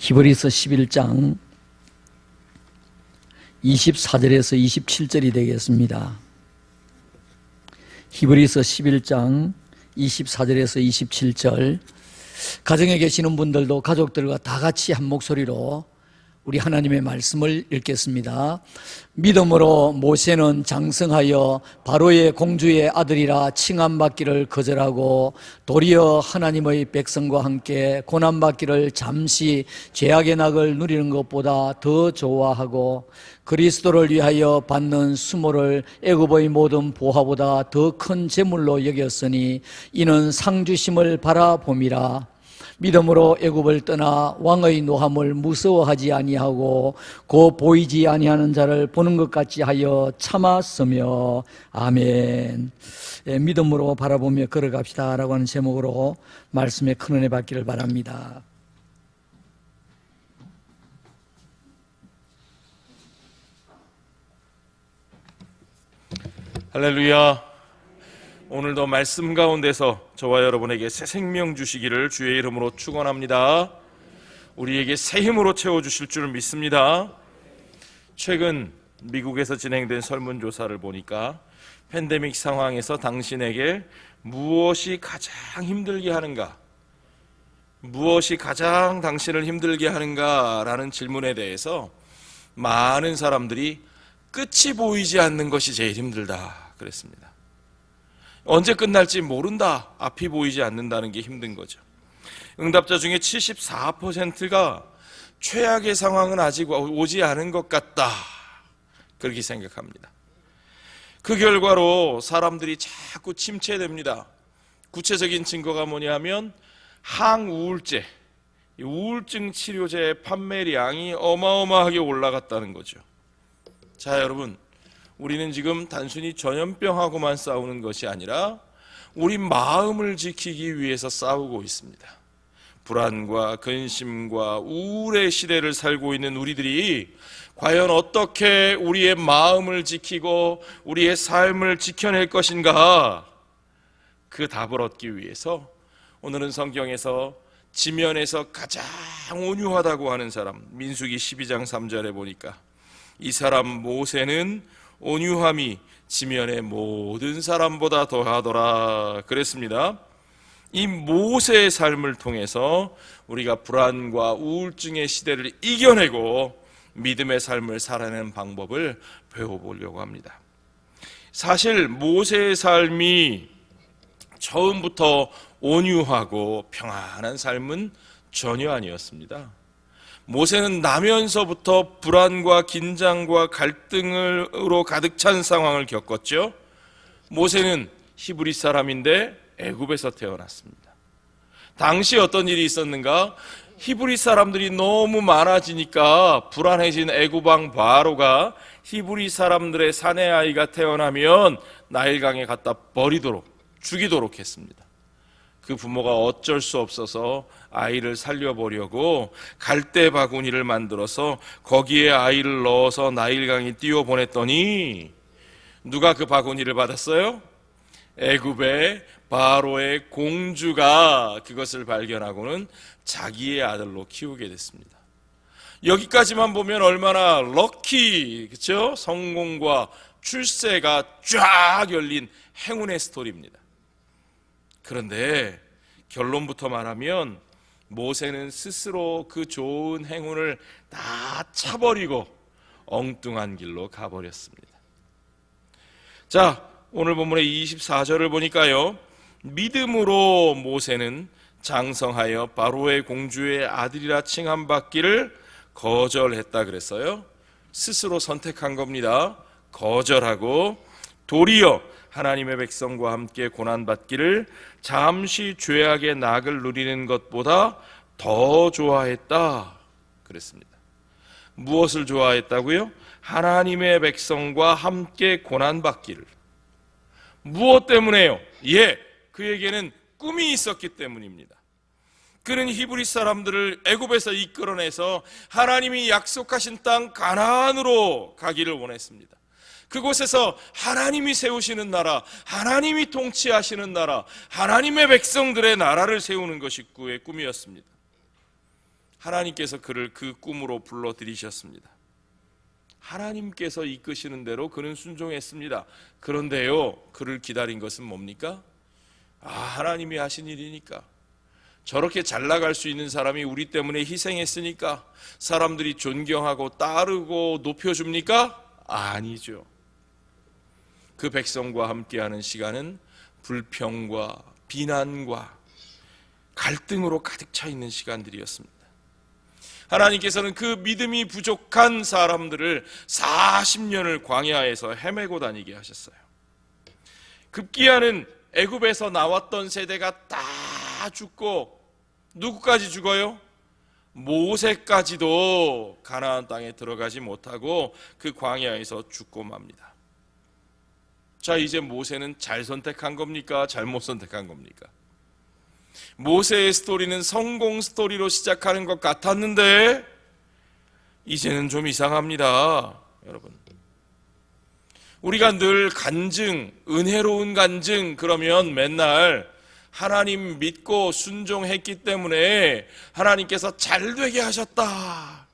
히브리서 11장 24절에서 27절이 되겠습니다. 히브리서 11장 24절에서 27절. 가정에 계시는 분들도 가족들과 다 같이 한 목소리로 우리 하나님의 말씀을 읽겠습니다. 믿음으로 모세는 장성하여 바로의 공주의 아들이라 칭함받기를 거절하고 도리어 하나님의 백성과 함께 고난받기를 잠시 죄악의 낙을 누리는 것보다 더 좋아하고 그리스도를 위하여 받는 수모를 애굽의 모든 보화보다 더 큰 재물로 여겼으니 이는 상주심을 바라봄이라. 믿음으로 애굽을 떠나 왕의 노함을 무서워하지 아니하고 곧 보이지 아니하는 자를 보는 것 같이 하여 참았으며. 아멘. 믿음으로 바라보며 걸어갑시다 라고 하는 제목으로 말씀에 큰 은혜 받기를 바랍니다. 할렐루야. 오늘도 말씀 가운데서 저와 여러분에게 새 생명 주시기를 주의 이름으로 축원합니다. 우리에게 새 힘으로 채워주실 줄 믿습니다. 최근 미국에서 진행된 설문조사를 보니까 팬데믹 상황에서 당신에게 무엇이 가장 힘들게 하는가, 무엇이 가장 당신을 힘들게 하는가라는 질문에 대해서 많은 사람들이 끝이 보이지 않는 것이 제일 힘들다 그랬습니다. 언제 끝날지 모른다, 앞이 보이지 않는다는 게 힘든 거죠. 응답자 중에 74%가 최악의 상황은 아직 오지 않은 것 같다, 그렇게 생각합니다. 그 결과로 사람들이 자꾸 침체됩니다. 구체적인 증거가 뭐냐면 항우울제, 우울증 치료제의 판매량이 어마어마하게 올라갔다는 거죠. 자, 여러분, 우리는 지금 단순히 전염병하고만 싸우는 것이 아니라 우리 마음을 지키기 위해서 싸우고 있습니다. 불안과 근심과 우울의 시대를 살고 있는 우리들이 과연 어떻게 우리의 마음을 지키고 우리의 삶을 지켜낼 것인가, 그 답을 얻기 위해서 오늘은 성경에서 지면에서 가장 온유하다고 하는 사람, 민수기 12장 3절에 보니까 이 사람 모세는 온유함이 지면의 모든 사람보다 더하더라 그랬습니다. 이 모세의 삶을 통해서 우리가 불안과 우울증의 시대를 이겨내고 믿음의 삶을 살아내는 방법을 배워보려고 합니다. 사실 모세의 삶이 처음부터 온유하고 평안한 삶은 전혀 아니었습니다. 모세는 나면서부터 불안과 긴장과 갈등으로 가득 찬 상황을 겪었죠. 모세는 히브리 사람인데 애굽에서 태어났습니다. 당시 어떤 일이 있었는가? 히브리 사람들이 너무 많아지니까 불안해진 애굽 왕 바로가 히브리 사람들의 사내 아이가 태어나면 나일강에 갖다 버리도록, 죽이도록 했습니다. 그 부모가 어쩔 수 없어서 아이를 살려보려고 갈대 바구니를 만들어서 거기에 아이를 넣어서 나일강에 띄워보냈더니 누가 그 바구니를 받았어요? 애굽의 바로의 공주가 그것을 발견하고는 자기의 아들로 키우게 됐습니다. 여기까지만 보면 얼마나 럭키, 그렇죠? 성공과 출세가 쫙 열린 행운의 스토리입니다. 그런데 결론부터 말하면 모세는 스스로 그 좋은 행운을 다 차버리고 엉뚱한 길로 가버렸습니다. 자, 오늘 본문의 24절을 보니까요, 믿음으로 모세는 장성하여 바로의 공주의 아들이라 칭함받기를 거절했다 그랬어요. 스스로 선택한 겁니다. 거절하고 도리어 하나님의 백성과 함께 고난받기를 잠시 죄악의 낙을 누리는 것보다 더 좋아했다 그랬습니다. 무엇을 좋아했다고요? 하나님의 백성과 함께 고난받기를. 무엇 때문에요? 그에게는 꿈이 있었기 때문입니다. 그는 히브리 사람들을 애굽에서 이끌어내서 하나님이 약속하신 땅 가나안으로 가기를 원했습니다. 그곳에서 하나님이 세우시는 나라, 하나님이 통치하시는 나라, 하나님의 백성들의 나라를 세우는 것이 그의 꿈이었습니다. 하나님께서 그를 그 꿈으로 불러들이셨습니다. 하나님께서 이끄시는 대로 그는 순종했습니다. 그런데요, 그를 기다린 것은 뭡니까? 하나님이 하신 일이니까. 저렇게 잘 나갈 수 있는 사람이 우리 때문에 희생했으니까 사람들이 존경하고 따르고 높여줍니까? 아니죠. 그 백성과 함께하는 시간은 불평과 비난과 갈등으로 가득 차 있는 시간들이었습니다. 하나님께서는 그 믿음이 부족한 사람들을 40년을 광야에서 헤매고 다니게 하셨어요. 급기야는 애굽에서 나왔던 세대가 다 죽고, 누구까지 죽어요? 모세까지도 가나안 땅에 들어가지 못하고 그 광야에서 죽고 맙니다. 자, 이제 모세는 잘 선택한 겁니까? 잘못 선택한 겁니까? 모세의 스토리는 성공 스토리로 시작하는 것 같았는데 이제는 좀 이상합니다. 여러분, 우리가 늘 간증, 은혜로운 간증 그러면 맨날 하나님 믿고 순종했기 때문에 하나님께서 잘되게 하셨다,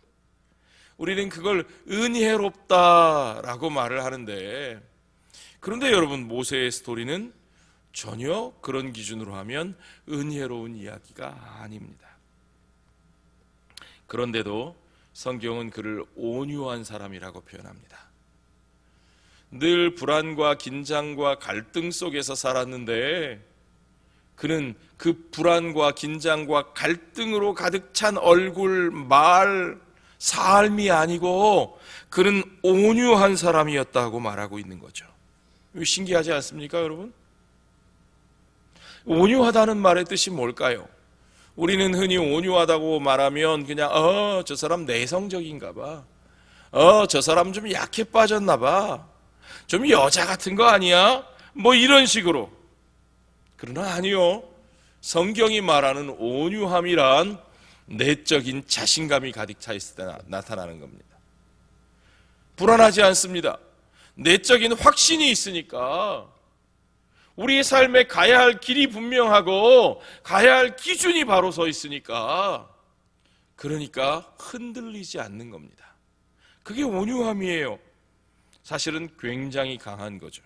우리는 그걸 은혜롭다라고 말을 하는데, 그런데 여러분, 모세의 스토리는 전혀 그런 기준으로 하면 은혜로운 이야기가 아닙니다. 그런데도 성경은 그를 온유한 사람이라고 표현합니다. 늘 불안과 긴장과 갈등 속에서 살았는데 그는 그 불안과 긴장과 갈등으로 가득 찬 얼굴, 말, 삶이 아니고 그는 온유한 사람이었다고 말하고 있는 거죠. 신기하지 않습니까, 여러분? 온유하다는 말의 뜻이 뭘까요? 우리는 흔히 온유하다고 말하면 그냥 저 사람 내성적인가 봐, 저 사람 좀 약해 빠졌나 봐, 좀 여자 같은 거 아니야? 뭐 이런 식으로. 그러나 아니요, 성경이 말하는 온유함이란 내적인 자신감이 가득 차 있을 때 나타나는 겁니다. 불안하지 않습니다. 내적인 확신이 있으니까. 우리의 삶에 가야 할 길이 분명하고 가야 할 기준이 바로 서 있으니까, 그러니까 흔들리지 않는 겁니다. 그게 온유함이에요. 사실은 굉장히 강한 거죠.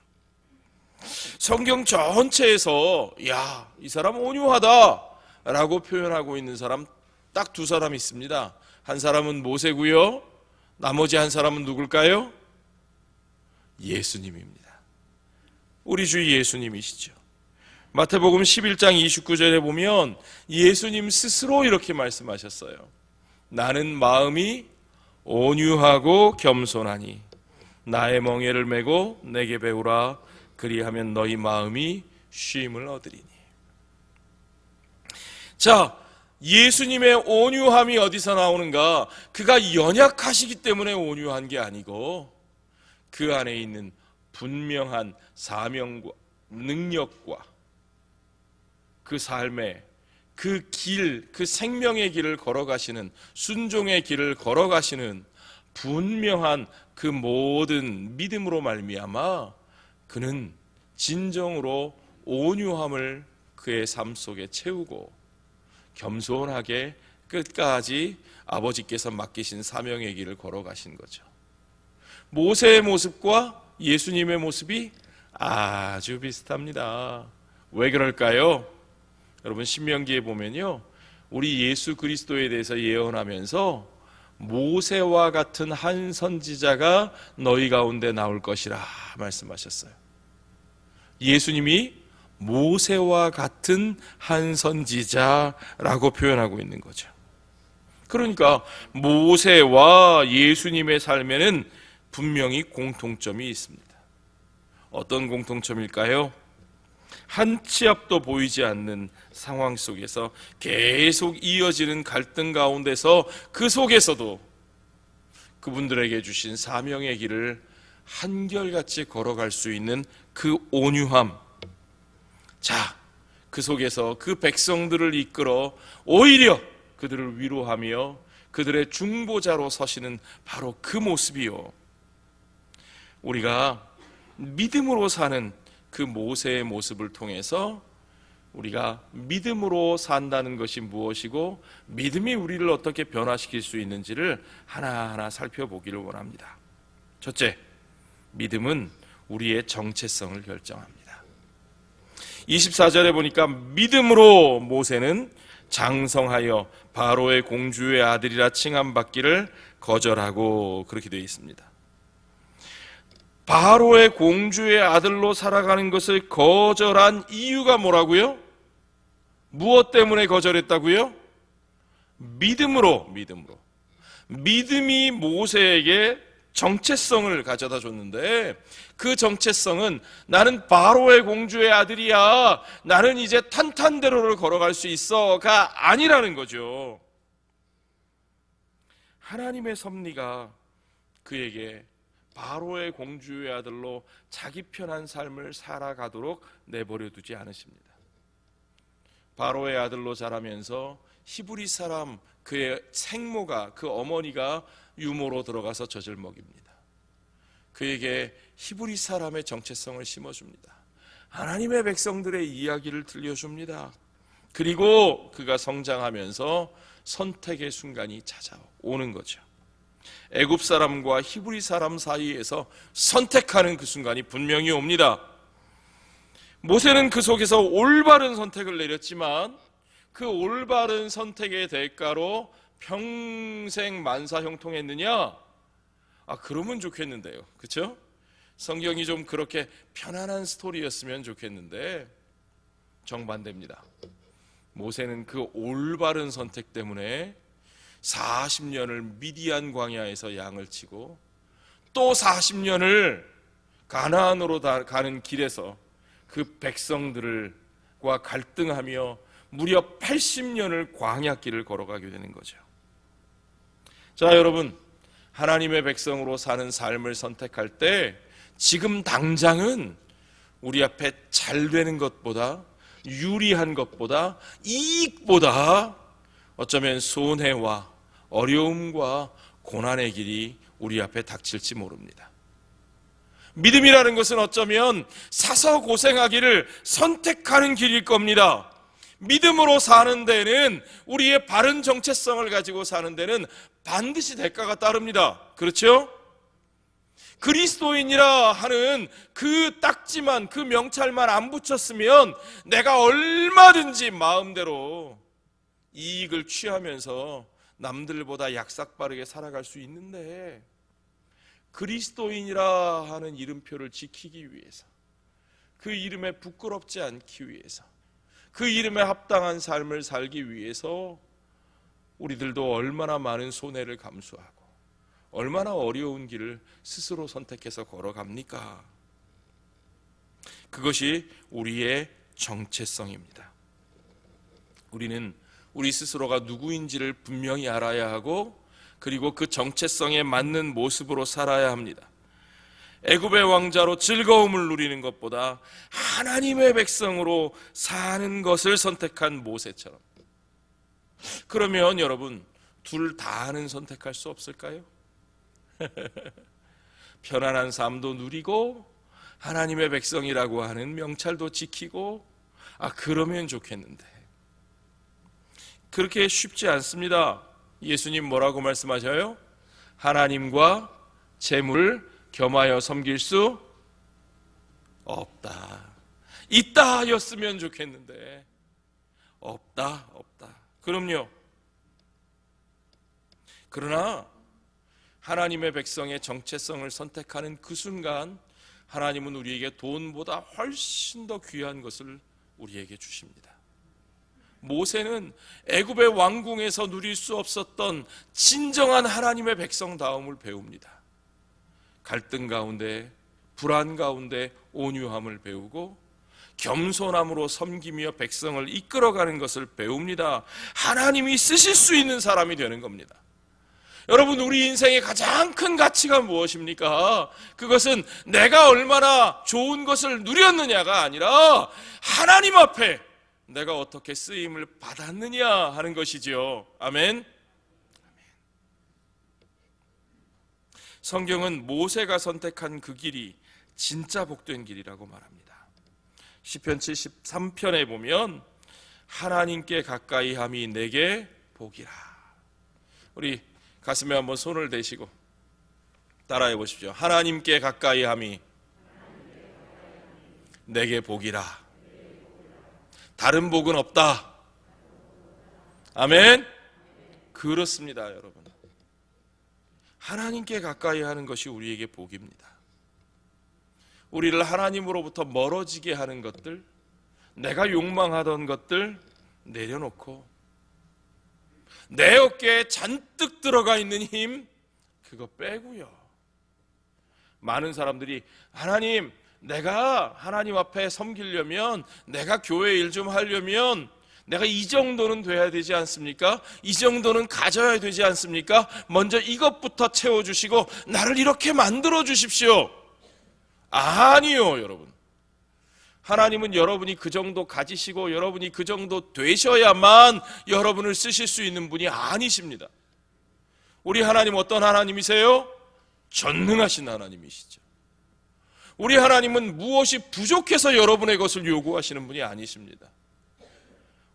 성경 전체에서 이 사람 온유하다 라고 표현하고 있는 사람 딱 두 사람 있습니다. 한 사람은 모세고요, 나머지 한 사람은 누굴까요? 예수님입니다. 우리 주 예수님이시죠. 마태복음 11장 29절에 보면 예수님 스스로 이렇게 말씀하셨어요. 나는 마음이 온유하고 겸손하니 나의 멍에를 메고 내게 배우라, 그리하면 너희 마음이 쉼을 얻으리니. 자, 예수님의 온유함이 어디서 나오는가? 그가 연약하시기 때문에 온유한 게 아니고 그 안에 있는 분명한 사명과 능력과 그 삶의 그 길, 그 생명의 길을 걸어가시는, 순종의 길을 걸어가시는 분명한 그 모든 믿음으로 말미암아 그는 진정으로 온유함을 그의 삶 속에 채우고 겸손하게 끝까지 아버지께서 맡기신 사명의 길을 걸어가신 거죠. 모세의 모습과 예수님의 모습이 아주 비슷합니다. 왜 그럴까요? 여러분, 신명기에 보면요, 우리 예수 그리스도에 대해서 예언하면서 모세와 같은 한 선지자가 너희 가운데 나올 것이라 말씀하셨어요. 예수님이 모세와 같은 한 선지자라고 표현하고 있는 거죠. 그러니까 모세와 예수님의 삶에는 분명히 공통점이 있습니다. 어떤 공통점일까요? 한 치 앞도 보이지 않는 상황 속에서 계속 이어지는 갈등 가운데서 그 속에서도 그분들에게 주신 사명의 길을 한결같이 걸어갈 수 있는 그 온유함. 자, 그 속에서 그 백성들을 이끌어 오히려 그들을 위로하며 그들의 중보자로 서시는 바로 그 모습이요, 우리가 믿음으로 사는 그 모세의 모습을 통해서 우리가 믿음으로 산다는 것이 무엇이고 믿음이 우리를 어떻게 변화시킬 수 있는지를 하나하나 살펴보기를 원합니다. 첫째, 믿음은 우리의 정체성을 결정합니다. 24절에 보니까 믿음으로 모세는 장성하여 바로의 공주의 아들이라 칭함받기를 거절하고, 그렇게 되어 있습니다. 바로의 공주의 아들로 살아가는 것을 거절한 이유가 뭐라고요? 무엇 때문에 거절했다고요? 믿음으로. 믿음이 모세에게 정체성을 가져다 줬는데, 그 정체성은 나는 바로의 공주의 아들이야, 나는 이제 탄탄대로를 걸어갈 수 있어가 아니라는 거죠. 하나님의 섭리가 그에게 바로의 공주의 아들로 자기 편한 삶을 살아가도록 내버려 두지 않으십니다. 바로의 아들로 자라면서 히브리 사람, 그의 생모가, 그 어머니가 유모로 들어가서 젖을 먹입니다. 그에게 히브리 사람의 정체성을 심어줍니다. 하나님의 백성들의 이야기를 들려줍니다. 그리고 그가 성장하면서 선택의 순간이 찾아오는 거죠. 애굽 사람과 히브리 사람 사이에서 선택하는 그 순간이 분명히 옵니다. 모세는 그 속에서 올바른 선택을 내렸지만 그 올바른 선택의 대가로 평생 만사 형통했느냐? 그러면 좋겠는데요. 그렇죠? 성경이 좀 그렇게 편안한 스토리였으면 좋겠는데 정반대입니다. 모세는 그 올바른 선택 때문에 40년을 미디안 광야에서 양을 치고 또 40년을 가나안으로 가는 길에서 그 백성들과 갈등하며 무려 80년을 광야길을 걸어가게 되는 거죠. 자, 여러분, 하나님의 백성으로 사는 삶을 선택할 때 지금 당장은 우리 앞에 잘 되는 것보다, 유리한 것보다, 이익보다 어쩌면 손해와 어려움과 고난의 길이 우리 앞에 닥칠지 모릅니다. 믿음이라는 것은 어쩌면 사서 고생하기를 선택하는 길일 겁니다. 믿음으로 사는 데는, 우리의 바른 정체성을 가지고 사는 데는 반드시 대가가 따릅니다. 그렇죠? 그리스도인이라 하는 그 딱지만, 그 명찰만 안 붙였으면 내가 얼마든지 마음대로 이익을 취하면서 남들보다 약삭빠르게 살아갈 수 있는데, 그리스도인이라 하는 이름표를 지키기 위해서, 그 이름에 부끄럽지 않기 위해서, 그 이름에 합당한 삶을 살기 위해서 우리들도 얼마나 많은 손해를 감수하고 얼마나 어려운 길을 스스로 선택해서 걸어갑니까? 그것이 우리의 정체성입니다. 우리는 우리 스스로가 누구인지를 분명히 알아야 하고, 그리고 그 정체성에 맞는 모습으로 살아야 합니다. 애굽의 왕자로 즐거움을 누리는 것보다 하나님의 백성으로 사는 것을 선택한 모세처럼. 그러면 여러분, 둘 다는 선택할 수 없을까요? 편안한 삶도 누리고 하나님의 백성이라고 하는 명찰도 지키고, 그러면 좋겠는데 그렇게 쉽지 않습니다. 예수님 뭐라고 말씀하셔요? 하나님과 재물을 겸하여 섬길 수 없다. 있다 하였으면 좋겠는데 없다. 그럼요. 그러나 하나님의 백성의 정체성을 선택하는 그 순간 하나님은 우리에게 돈보다 훨씬 더 귀한 것을 우리에게 주십니다. 모세는 애굽의 왕궁에서 누릴 수 없었던 진정한 하나님의 백성다움을 배웁니다. 갈등 가운데, 불안 가운데 온유함을 배우고 겸손함으로 섬기며 백성을 이끌어가는 것을 배웁니다. 하나님이 쓰실 수 있는 사람이 되는 겁니다. 여러분, 우리 인생의 가장 큰 가치가 무엇입니까? 그것은 내가 얼마나 좋은 것을 누렸느냐가 아니라 하나님 앞에 내가 어떻게 쓰임을 받았느냐 하는 것이지요. 아멘. 성경은 모세가 선택한 그 길이 진짜 복된 길이라고 말합니다. 시편 73편에 보면 하나님께 가까이 함이 내게 복이라. 우리 가슴에 한번 손을 대시고 따라해 보십시오. 하나님께 가까이 함이 내게 복이라. 다른 복은 없다. 아멘. 그렇습니다, 여러분. 하나님께 가까이 하는 것이 우리에게 복입니다. 우리를 하나님으로부터 멀어지게 하는 것들, 내가 욕망하던 것들 내려놓고 내 어깨에 잔뜩 들어가 있는 힘 그거 빼고요. 많은 사람들이 하나님, 내가 하나님 앞에 섬기려면, 내가 교회 일 좀 하려면 내가 이 정도는 돼야 되지 않습니까? 이 정도는 가져야 되지 않습니까? 먼저 이것부터 채워주시고 나를 이렇게 만들어 주십시오. 아니요, 여러분. 하나님은 여러분이 그 정도 가지시고 여러분이 그 정도 되셔야만 여러분을 쓰실 수 있는 분이 아니십니다. 우리 하나님 어떤 하나님이세요? 전능하신 하나님이시죠. 우리 하나님은 무엇이 부족해서 여러분의 것을 요구하시는 분이 아니십니다.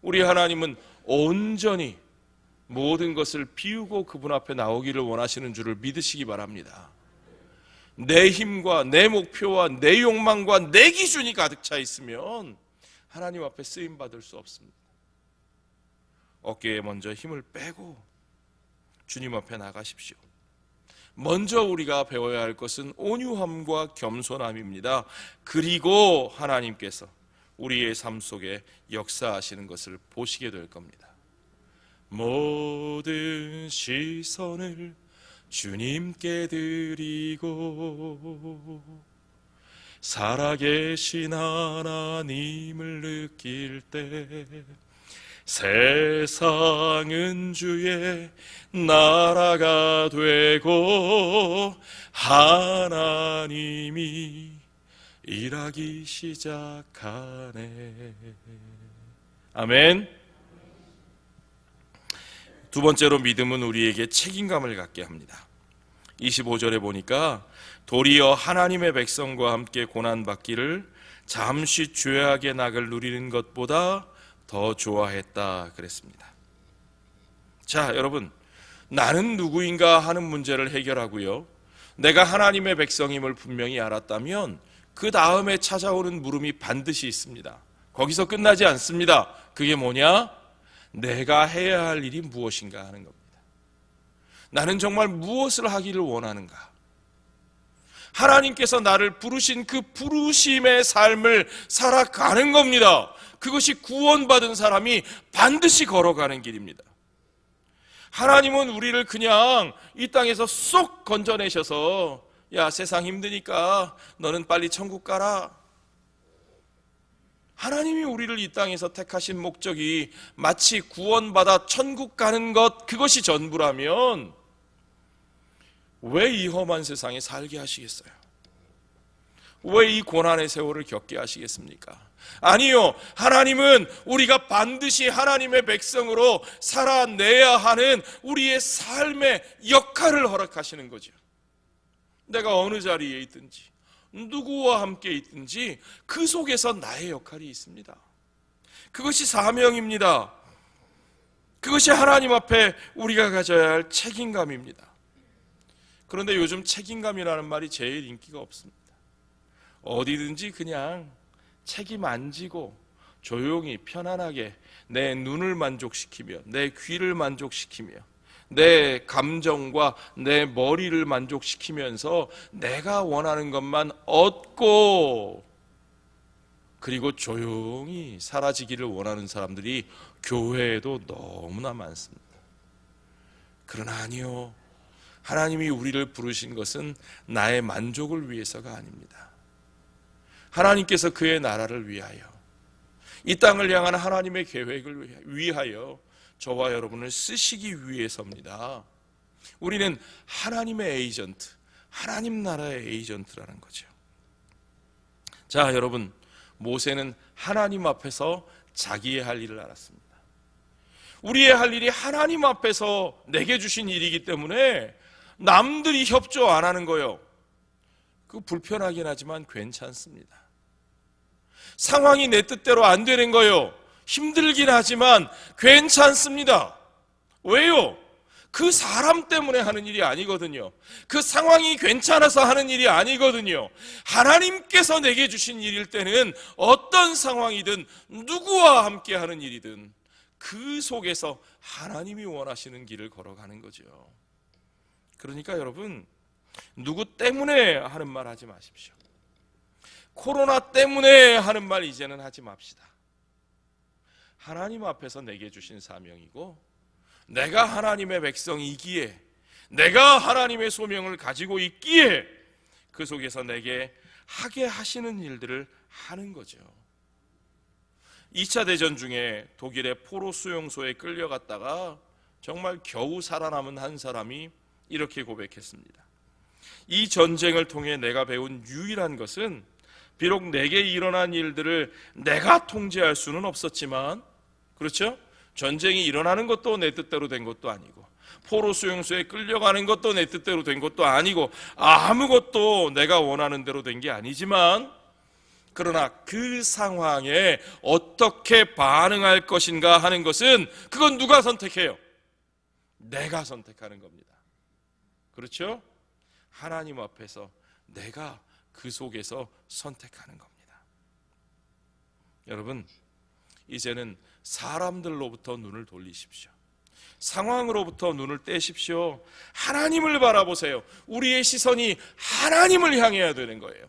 우리 하나님은 온전히 모든 것을 비우고 그분 앞에 나오기를 원하시는 줄을 믿으시기 바랍니다. 내 힘과 내 목표와 내 욕망과 내 기준이 가득 차 있으면 하나님 앞에 쓰임 받을 수 없습니다. 어깨에 먼저 힘을 빼고 주님 앞에 나가십시오. 먼저 우리가 배워야 할 것은 온유함과 겸손함입니다. 그리고 하나님께서 우리의 삶 속에 역사하시는 것을 보시게 될 겁니다. 모든 시선을 주님께 드리고 살아계신 하나님을 느낄 때 세상은 주의 나라가 되고 하나님이 일하기 시작하네. 아멘. 두 번째로 믿음은 우리에게 책임감을 갖게 합니다. 25절에 보니까 도리어 하나님의 백성과 함께 고난받기를 잠시 죄악의 낙을 누리는 것보다 더 좋아했다 그랬습니다. 자, 여러분, 나는 누구인가 하는 문제를 해결하고요, 내가 하나님의 백성임을 분명히 알았다면 그 다음에 찾아오는 물음이 반드시 있습니다. 거기서 끝나지 않습니다. 그게 뭐냐? 내가 해야 할 일이 무엇인가 하는 겁니다. 나는 정말 무엇을 하기를 원하는가? 하나님께서 나를 부르신 그 부르심의 삶을 살아가는 겁니다. 그것이 구원받은 사람이 반드시 걸어가는 길입니다. 하나님은 우리를 그냥 이 땅에서 쏙 건져내셔서 야, 세상 힘드니까 너는 빨리 천국 가라. 하나님이 우리를 이 땅에서 택하신 목적이 마치 구원받아 천국 가는 것, 그것이 전부라면 왜 이 험한 세상에 살게 하시겠어요? 왜 이 고난의 세월을 겪게 하시겠습니까? 아니요, 하나님은 우리가 반드시 하나님의 백성으로 살아내야 하는 우리의 삶의 역할을 허락하시는 거죠. 내가 어느 자리에 있든지 누구와 함께 있든지 그 속에서 나의 역할이 있습니다. 그것이 사명입니다. 그것이 하나님 앞에 우리가 가져야 할 책임감입니다. 그런데 요즘 책임감이라는 말이 제일 인기가 없습니다. 어디든지 그냥 책임 안 지고 조용히 편안하게 내 눈을 만족시키며 내 귀를 만족시키며 내 감정과 내 머리를 만족시키면서 내가 원하는 것만 얻고 그리고 조용히 사라지기를 원하는 사람들이 교회에도 너무나 많습니다. 그러나 아니요, 하나님이 우리를 부르신 것은 나의 만족을 위해서가 아닙니다. 하나님께서 그의 나라를 위하여, 이 땅을 향한 하나님의 계획을 위하여 저와 여러분을 쓰시기 위해서입니다. 우리는 하나님의 에이전트, 하나님 나라의 에이전트라는 거죠. 자, 여러분, 모세는 하나님 앞에서 자기의 할 일을 알았습니다. 우리의 할 일이 하나님 앞에서 내게 주신 일이기 때문에 남들이 협조 안 하는 거요, 그거 불편하긴 하지만 괜찮습니다. 상황이 내 뜻대로 안 되는 거요. 힘들긴 하지만 괜찮습니다. 왜요? 그 사람 때문에 하는 일이 아니거든요. 그 상황이 괜찮아서 하는 일이 아니거든요. 하나님께서 내게 주신 일일 때는 어떤 상황이든 누구와 함께 하는 일이든 그 속에서 하나님이 원하시는 길을 걸어가는 거죠. 그러니까 여러분, 누구 때문에 하는 말 하지 마십시오. 코로나 때문에 하는 말 이제는 하지 맙시다. 하나님 앞에서 내게 주신 사명이고, 내가 하나님의 백성이기에, 내가 하나님의 소명을 가지고 있기에 그 속에서 내게 하게 하시는 일들을 하는 거죠. 2차 대전 중에 독일의 포로 수용소에 끌려갔다가 정말 겨우 살아남은 한 사람이 이렇게 고백했습니다. 이 전쟁을 통해 내가 배운 유일한 것은, 비록 내게 일어난 일들을 내가 통제할 수는 없었지만, 그렇죠? 전쟁이 일어나는 것도 내 뜻대로 된 것도 아니고, 포로 수용소에 끌려가는 것도 내 뜻대로 된 것도 아니고, 아무것도 내가 원하는 대로 된 게 아니지만, 그러나 그 상황에 어떻게 반응할 것인가 하는 것은, 그건 누가 선택해요? 내가 선택하는 겁니다. 그렇죠? 하나님 앞에서 내가 그 속에서 선택하는 겁니다. 여러분, 이제는 사람들로부터 눈을 돌리십시오. 상황으로부터 눈을 떼십시오. 하나님을 바라보세요. 우리의 시선이 하나님을 향해야 되는 거예요.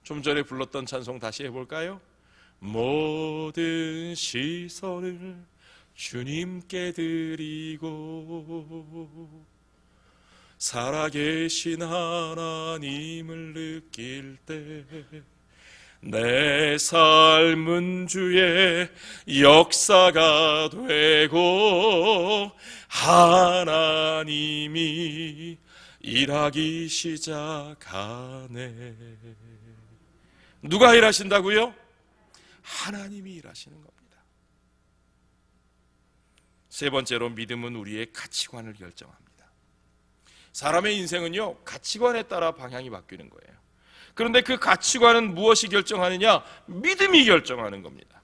좀 전에 불렀던 찬송 다시 해볼까요? 모든 시선을 주님께 드리고 살아계신 하나님을 느낄 때 내 삶은 주의 역사가 되고 하나님이 일하기 시작하네. 누가 일하신다고요? 하나님이 일하시는 겁니다. 세 번째로, 믿음은 우리의 가치관을 결정합니다. 사람의 인생은요, 가치관에 따라 방향이 바뀌는 거예요. 그런데 그 가치관은 무엇이 결정하느냐? 믿음이 결정하는 겁니다.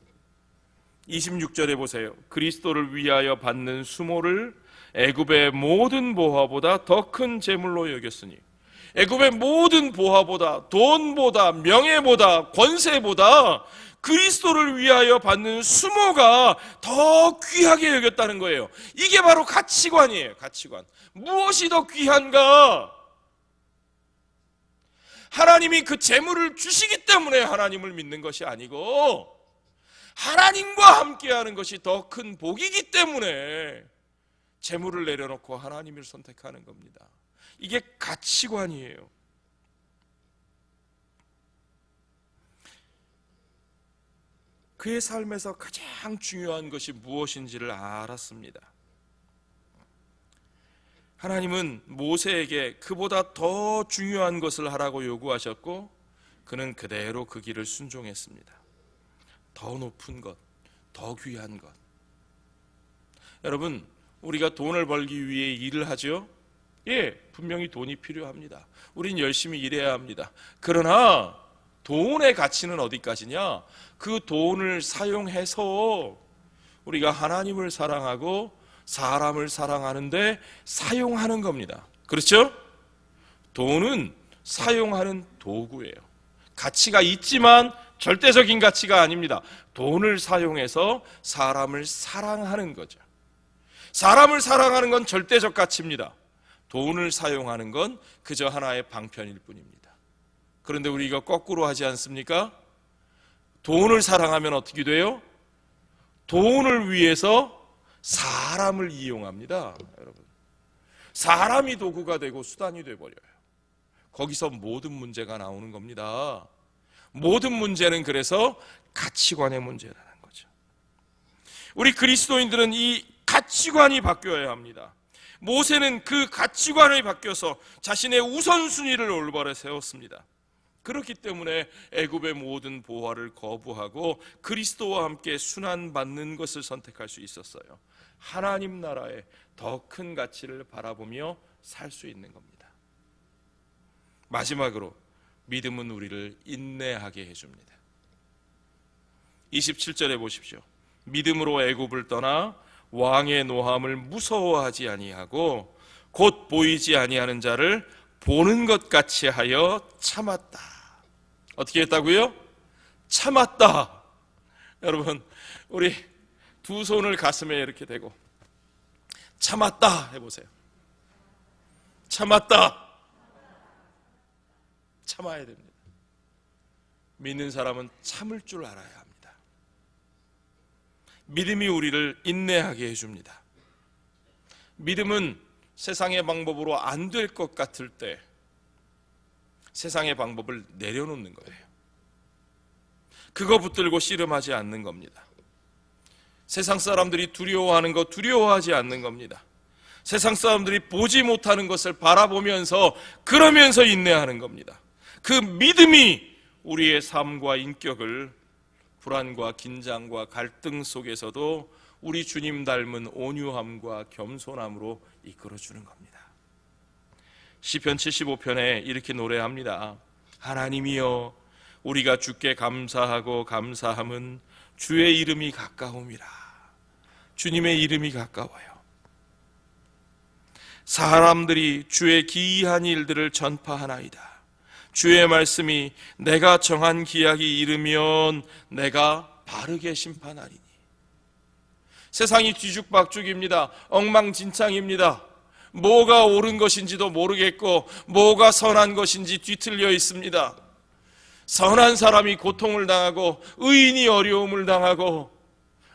26절에 보세요. 그리스도를 위하여 받는 수모를 애굽의 모든 보화보다 더 큰 재물로 여겼으니, 애굽의 모든 보화보다, 돈보다, 명예보다, 권세보다 그리스도를 위하여 받는 수모가 더 귀하게 여겼다는 거예요. 이게 바로 가치관이에요. 가치관. 무엇이 더 귀한가? 하나님이 그 재물을 주시기 때문에 하나님을 믿는 것이 아니고, 하나님과 함께하는 것이 더 큰 복이기 때문에 재물을 내려놓고 하나님을 선택하는 겁니다. 이게 가치관이에요. 그의 삶에서 가장 중요한 것이 무엇인지를 알았습니다. 하나님은 모세에게 그보다 더 중요한 것을 하라고 요구하셨고, 그는 그대로 그 길을 순종했습니다. 더 높은 것, 더 귀한 것. 여러분, 우리가 돈을 벌기 위해 일을 하죠? 예, 분명히 돈이 필요합니다. 우린 열심히 일해야 합니다. 그러나 돈의 가치는 어디까지냐? 그 돈을 사용해서 우리가 하나님을 사랑하고 사람을 사랑하는데 사용하는 겁니다. 그렇죠? 돈은 사용하는 도구예요. 가치가 있지만 절대적인 가치가 아닙니다. 돈을 사용해서 사람을 사랑하는 거죠. 사람을 사랑하는 건 절대적 가치입니다. 돈을 사용하는 건 그저 하나의 방편일 뿐입니다. 그런데 우리가 거꾸로 하지 않습니까? 돈을 사랑하면 어떻게 돼요? 돈을 위해서 사람을 이용합니다. 여러분, 사람이 도구가 되고 수단이 되어버려요. 거기서 모든 문제가 나오는 겁니다. 모든 문제는 그래서 가치관의 문제라는 거죠. 우리 그리스도인들은 이 가치관이 바뀌어야 합니다. 모세는 그 가치관이 바뀌어서 자신의 우선순위를 올바로 세웠습니다. 그렇기 때문에 애굽의 모든 보화를 거부하고 그리스도와 함께 순환받는 것을 선택할 수 있었어요. 하나님 나라의 더 큰 가치를 바라보며 살 수 있는 겁니다. 마지막으로, 믿음은 우리를 인내하게 해줍니다. 27절에 보십시오. 믿음으로 애굽을 떠나 왕의 노함을 무서워하지 아니하고 곧 보이지 아니하는 자를 보는 것 같이 하여 참았다. 어떻게 했다고요? 참았다. 여러분, 우리 두 손을 가슴에 이렇게 대고 참았다 해보세요. 참았다. 참아야 됩니다. 믿는 사람은 참을 줄 알아야 합니다. 믿음이 우리를 인내하게 해줍니다. 믿음은 세상의 방법으로 안 될 것 같을 때 세상의 방법을 내려놓는 거예요. 그거 붙들고 씨름하지 않는 겁니다. 세상 사람들이 두려워하는 거 두려워하지 않는 겁니다. 세상 사람들이 보지 못하는 것을 바라보면서 그러면서 인내하는 겁니다. 그 믿음이 우리의 삶과 인격을 불안과 긴장과 갈등 속에서도 우리 주님 닮은 온유함과 겸손함으로 이끌어주는 겁니다. 시편 75편에 이렇게 노래합니다. 하나님이여 우리가 주께 감사하고 감사함은 주의 이름이 가까움이라. 주님의 이름이 가까워요. 사람들이 주의 기이한 일들을 전파하나이다. 주의 말씀이 내가 정한 기약이 이르면 내가 바르게 심판하리니. 세상이 뒤죽박죽입니다. 엉망진창입니다. 뭐가 옳은 것인지도 모르겠고 뭐가 선한 것인지 뒤틀려 있습니다. 선한 사람이 고통을 당하고 의인이 어려움을 당하고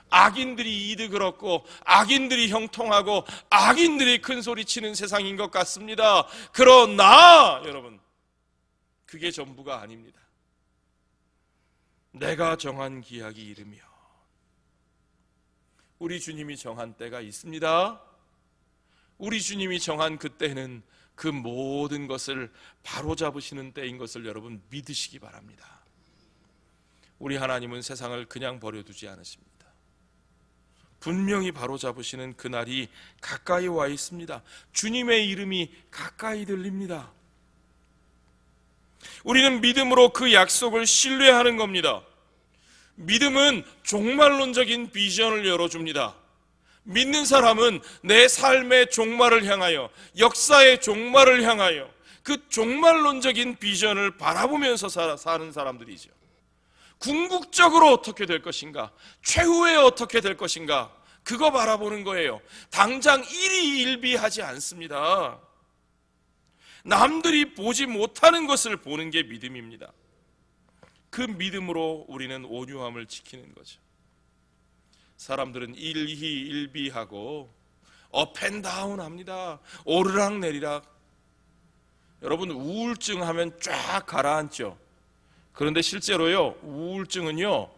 악인들이 이득을 얻고 악인들이 형통하고 악인들이 큰 소리치는 세상인 것 같습니다. 그러나 여러분, 그게 전부가 아닙니다. 내가 정한 기약이 이르며, 우리 주님이 정한 때가 있습니다. 우리 주님이 정한 그때는 그 모든 것을 바로잡으시는 때인 것을 여러분 믿으시기 바랍니다. 우리 하나님은 세상을 그냥 버려두지 않으십니다. 분명히 바로잡으시는 그날이 가까이 와 있습니다. 주님의 이름이 가까이 들립니다. 우리는 믿음으로 그 약속을 신뢰하는 겁니다. 믿음은 종말론적인 비전을 열어줍니다. 믿는 사람은 내 삶의 종말을 향하여, 역사의 종말을 향하여 그 종말론적인 비전을 바라보면서 사는 사람들이죠. 궁극적으로 어떻게 될 것인가, 최후에 어떻게 될 것인가, 그거 바라보는 거예요. 당장 일희일비하지 않습니다. 남들이 보지 못하는 것을 보는 게 믿음입니다. 그 믿음으로 우리는 온유함을 지키는 거죠. 사람들은 일희일비하고 업앤다운 합니다. 오르락내리락. 여러분, 우울증 하면 쫙 가라앉죠. 그런데 실제로요, 우울증은요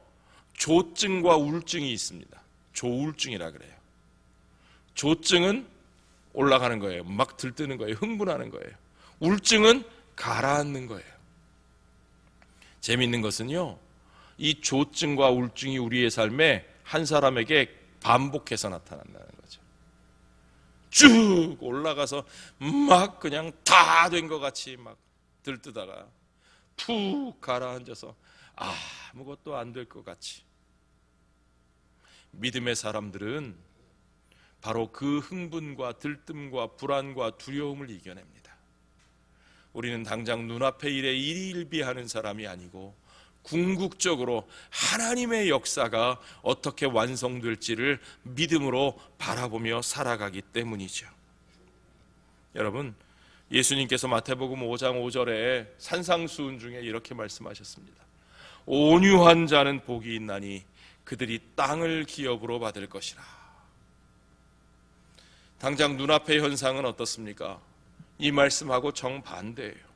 조증과 우울증이 있습니다. 조울증이라 그래요. 조증은 올라가는 거예요. 막 들뜨는 거예요. 흥분하는 거예요. 우울증은 가라앉는 거예요. 재미있는 것은요, 이 조증과 우울증이 우리의 삶에 한 사람에게 반복해서 나타난다는 거죠. 쭉 올라가서 막 그냥 다 된 것 같이 막 들뜨다가 푹 가라앉아서 아무것도 안 될 것 같이. 믿음의 사람들은 바로 그 흥분과 들뜸과 불안과 두려움을 이겨냅니다. 우리는 당장 눈앞의 일에 일희일비하는 사람이 아니고 궁극적으로 하나님의 역사가 어떻게 완성될지를 믿음으로 바라보며 살아가기 때문이죠. 여러분, 예수님께서 마태복음 5장 5절에 산상수훈 중에 이렇게 말씀하셨습니다. 온유한 자는 복이 있나니 그들이 땅을 기업으로 받을 것이라. 당장 눈앞의 현상은 어떻습니까? 이 말씀하고 정반대예요.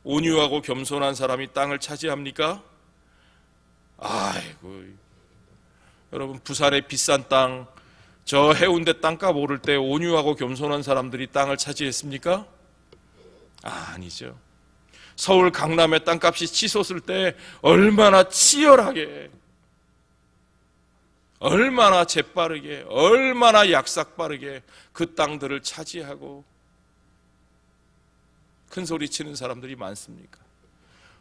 온유하고 겸손한 사람이 땅을 차지합니까? 아이고, 여러분, 부산의 비싼 땅, 저 해운대 땅값 오를 때 온유하고 겸손한 사람들이 땅을 차지했습니까? 아니죠. 서울 강남의 땅값이 치솟을 때 얼마나 치열하게, 얼마나 재빠르게, 얼마나 약삭빠르게 그 땅들을 차지하고 큰 소리 치는 사람들이 많습니까?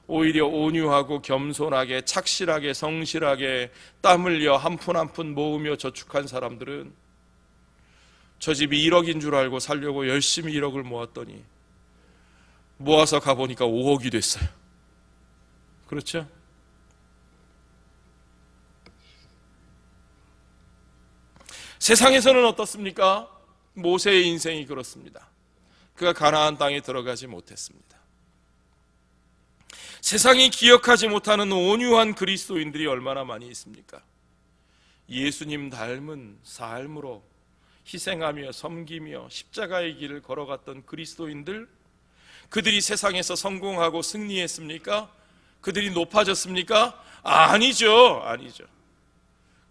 오히려 온유하고 겸손하게 착실하게 성실하게 땀 흘려 한 푼 한 푼 모으며 저축한 사람들은 저 집이 1억인 줄 알고 살려고 열심히 1억을 모았더니 모아서 가보니까 5억이 됐어요. 그렇죠? 세상에서는 어떻습니까? 모세의 인생이 그렇습니다. 그가 가나안 땅에 들어가지 못했습니다. 세상이 기억하지 못하는 온유한 그리스도인들이 얼마나 많이 있습니까? 예수님 닮은 삶으로 희생하며 섬기며 십자가의 길을 걸어갔던 그리스도인들, 그들이 세상에서 성공하고 승리했습니까? 그들이 높아졌습니까? 아니죠.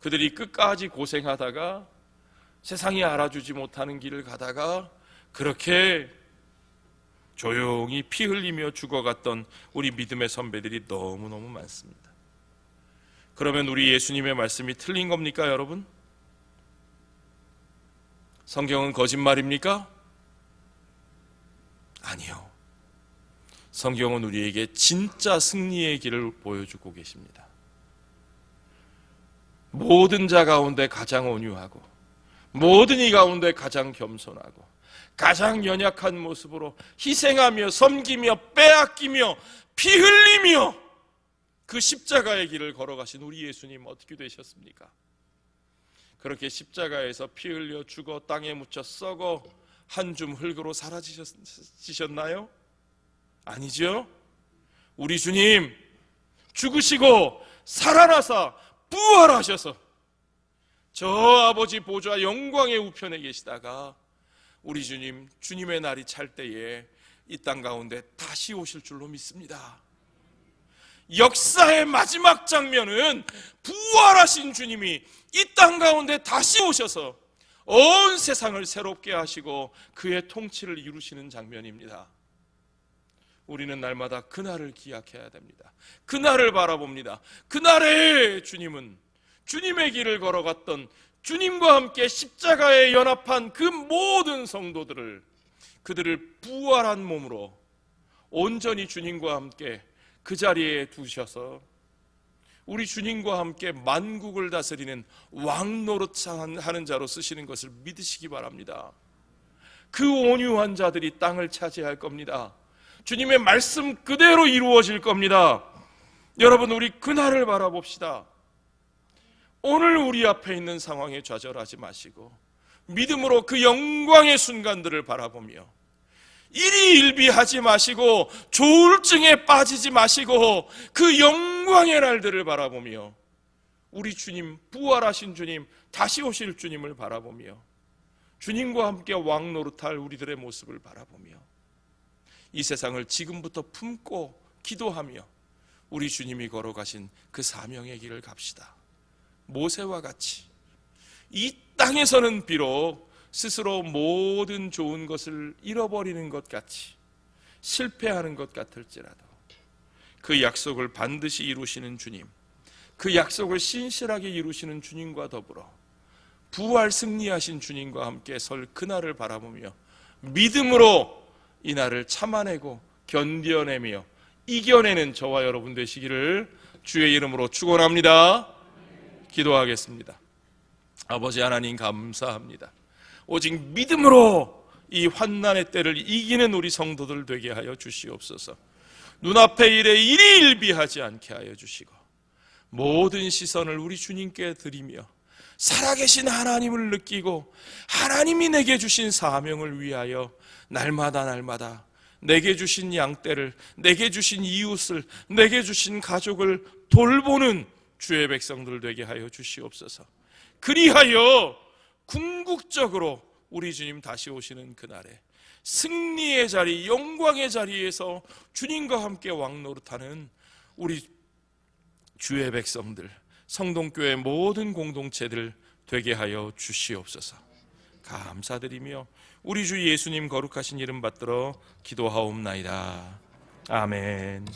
그들이 끝까지 고생하다가 세상이 알아주지 못하는 길을 가다가 그렇게 조용히 피 흘리며 죽어갔던 우리 믿음의 선배들이 너무너무 많습니다. 그러면 우리 예수님의 말씀이 틀린 겁니까, 여러분? 성경은 거짓말입니까? 아니요. 성경은 우리에게 진짜 승리의 길을 보여주고 계십니다. 모든 자 가운데 가장 온유하고 모든 이 가운데 가장 겸손하고 가장 연약한 모습으로 희생하며 섬기며 빼앗기며 피 흘리며 그 십자가의 길을 걸어가신 우리 예수님 어떻게 되셨습니까? 그렇게 십자가에서 피 흘려 죽어 땅에 묻혀 썩어 한 줌 흙으로 사라지셨나요? 아니죠. 우리 주님 죽으시고 살아나사 부활하셔서 저 아버지 보좌 영광의 우편에 계시다가 우리 주님, 주님의 날이 찰 때에 이 땅 가운데 다시 오실 줄로 믿습니다. 역사의 마지막 장면은 부활하신 주님이 이 땅 가운데 다시 오셔서 온 세상을 새롭게 하시고 그의 통치를 이루시는 장면입니다. 우리는 날마다 그날을 기약해야 됩니다. 그날을 바라봅니다. 그날에 주님은 주님의 길을 걸어갔던 주님과 함께 십자가에 연합한 그 모든 성도들을, 그들을 부활한 몸으로 온전히 주님과 함께 그 자리에 두셔서 우리 주님과 함께 만국을 다스리는 왕 노릇하는 자로 쓰시는 것을 믿으시기 바랍니다. 그 온유한 자들이 땅을 차지할 겁니다. 주님의 말씀 그대로 이루어질 겁니다. 여러분, 우리 그날을 바라봅시다. 오늘 우리 앞에 있는 상황에 좌절하지 마시고 믿음으로 그 영광의 순간들을 바라보며 일희일비하지 마시고 조울증에 빠지지 마시고 그 영광의 날들을 바라보며 우리 주님, 부활하신 주님, 다시 오실 주님을 바라보며 주님과 함께 왕 노릇할 우리들의 모습을 바라보며 이 세상을 지금부터 품고 기도하며 우리 주님이 걸어가신 그 사명의 길을 갑시다. 모세와 같이 이 땅에서는 비록 스스로 모든 좋은 것을 잃어버리는 것 같이 실패하는 것 같을지라도 그 약속을 반드시 이루시는 주님, 그 약속을 신실하게 이루시는 주님과 더불어 부활 승리하신 주님과 함께 설 그날을 바라보며 믿음으로 이 날을 참아내고 견뎌내며 이겨내는 저와 여러분 되시기를 주의 이름으로 축원합니다. 기도하겠습니다. 아버지 하나님, 감사합니다. 오직 믿음으로 이 환난의 때를 이기는 우리 성도들 되게 하여 주시옵소서. 눈앞의 일에 일희일비하지 않게 하여 주시고 모든 시선을 우리 주님께 드리며 살아계신 하나님을 느끼고 하나님이 내게 주신 사명을 위하여 날마다 내게 주신 양떼를, 내게 주신 이웃을, 내게 주신 가족을 돌보는 주의 백성들 되게 하여 주시옵소서. 그리하여 궁극적으로 우리 주님 다시 오시는 그날에 승리의 자리, 영광의 자리에서 주님과 함께 왕노릇하는 우리 주의 백성들, 성동교회 모든 공동체들 되게 하여 주시옵소서. 감사드리며 우리 주 예수님 거룩하신 이름 받들어 기도하옵나이다. 아멘.